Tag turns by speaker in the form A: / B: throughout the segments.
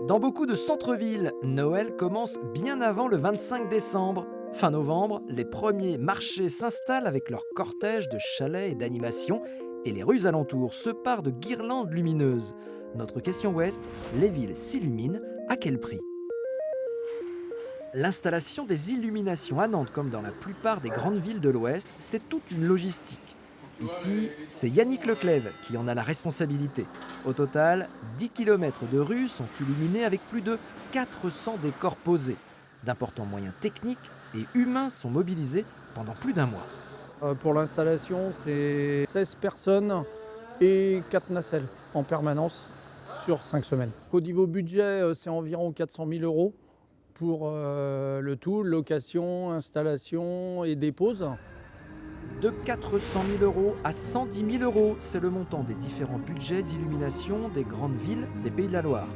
A: Dans beaucoup de centres-villes, Noël commence bien avant le 25 décembre. Fin novembre, les premiers marchés s'installent avec leur cortège de chalets et d'animations et les rues alentours se parent de guirlandes lumineuses. Notre question ouest, les villes s'illuminent, à quel prix? L'installation des illuminations à Nantes, comme dans la plupart des grandes villes de l'Ouest, c'est toute une logistique. Ici, c'est Yannick Leclève qui en a la responsabilité. Au total, 10 km de rues sont illuminés avec plus de 400 décors posés. D'importants moyens techniques et humains sont mobilisés pendant plus d'un mois.
B: Pour l'installation, c'est 16 personnes et 4 nacelles en permanence sur 5 semaines. Au niveau budget, c'est environ 400 000 euros pour le tout, location, installation et dépose.
A: De 400 000 euros à 110 000 euros, c'est le montant des différents budgets illumination des grandes villes des Pays de la Loire.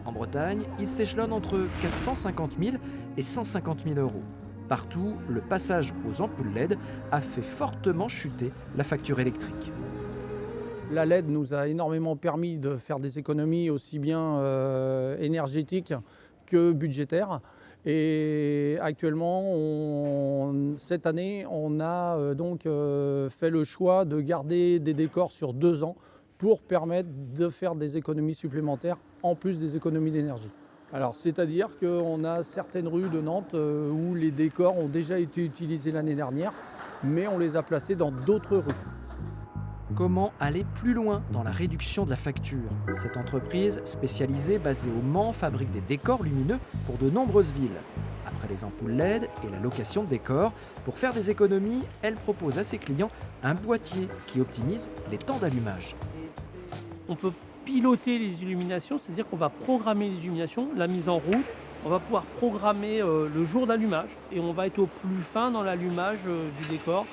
A: En Bretagne, il s'échelonne entre 450 000 et 150 000 euros. Partout, le passage aux ampoules LED a fait fortement chuter la facture électrique.
B: La LED nous a énormément permis de faire des économies aussi bien énergétiques que budgétaires. Et actuellement, cette année, on a fait le choix de garder des décors sur 2 ans pour permettre de faire des économies supplémentaires en plus des économies d'énergie. Alors, c'est-à-dire qu'on a certaines rues de Nantes où les décors ont déjà été utilisés l'année dernière, mais on les a placés dans d'autres rues.
A: Comment aller plus loin dans la réduction de la facture? Cette entreprise spécialisée basée au Mans fabrique des décors lumineux pour de nombreuses villes. Après les ampoules LED et la location de décors, pour faire des économies, elle propose à ses clients un boîtier qui optimise les temps d'allumage.
C: On peut piloter les illuminations, c'est-à-dire qu'on va programmer les illuminations, la mise en route. On va pouvoir programmer le jour d'allumage et on va être au plus fin dans l'allumage du décor.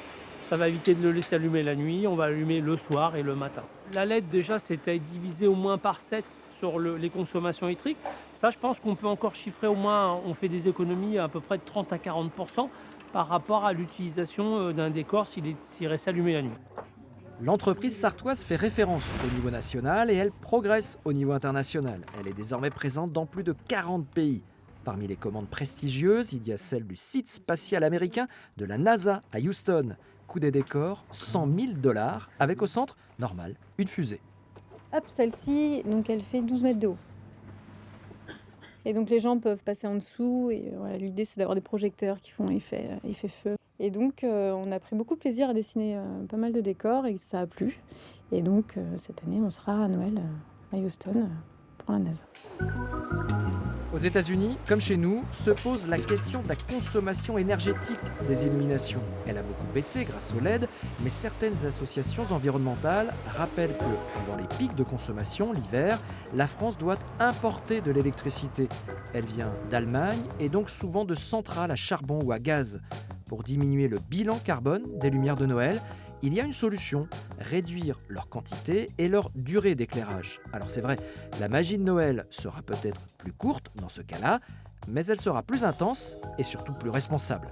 C: Ça va éviter de le laisser allumer la nuit, on va allumer le soir et le matin. La LED déjà c'était divisé au moins par 7 sur les consommations électriques. Ça je pense qu'on peut encore chiffrer au moins, on fait des économies à peu près de 30 à 40% par rapport à l'utilisation d'un décor s'il reste allumé la nuit.
A: L'entreprise sartoise fait référence au niveau national et elle progresse au niveau international. Elle est désormais présente dans plus de 40 pays. Parmi les commandes prestigieuses, il y a celle du site spatial américain de la NASA à Houston. Coût des décors, 100 000 $, avec au centre, normal, une fusée.
D: Hop, celle-ci, donc elle fait 12 mètres de haut. Et donc les gens peuvent passer en dessous. Et voilà, l'idée, c'est d'avoir des projecteurs qui font effet feu. Et donc, on a pris beaucoup de plaisir à dessiner pas mal de décors et ça a plu. Et donc, cette année, on sera à Noël à Houston pour la NASA.
A: Aux États-Unis, comme chez nous, se pose la question de la consommation énergétique des illuminations. Elle a beaucoup baissé grâce au LED, mais certaines associations environnementales rappellent que, pendant les pics de consommation l'hiver, la France doit importer de l'électricité. Elle vient d'Allemagne et donc souvent de centrales à charbon ou à gaz. Pour diminuer le bilan carbone des lumières de Noël, il y a une solution, réduire leur quantité et leur durée d'éclairage. Alors c'est vrai, la magie de Noël sera peut-être plus courte dans ce cas-là, mais elle sera plus intense et surtout plus responsable.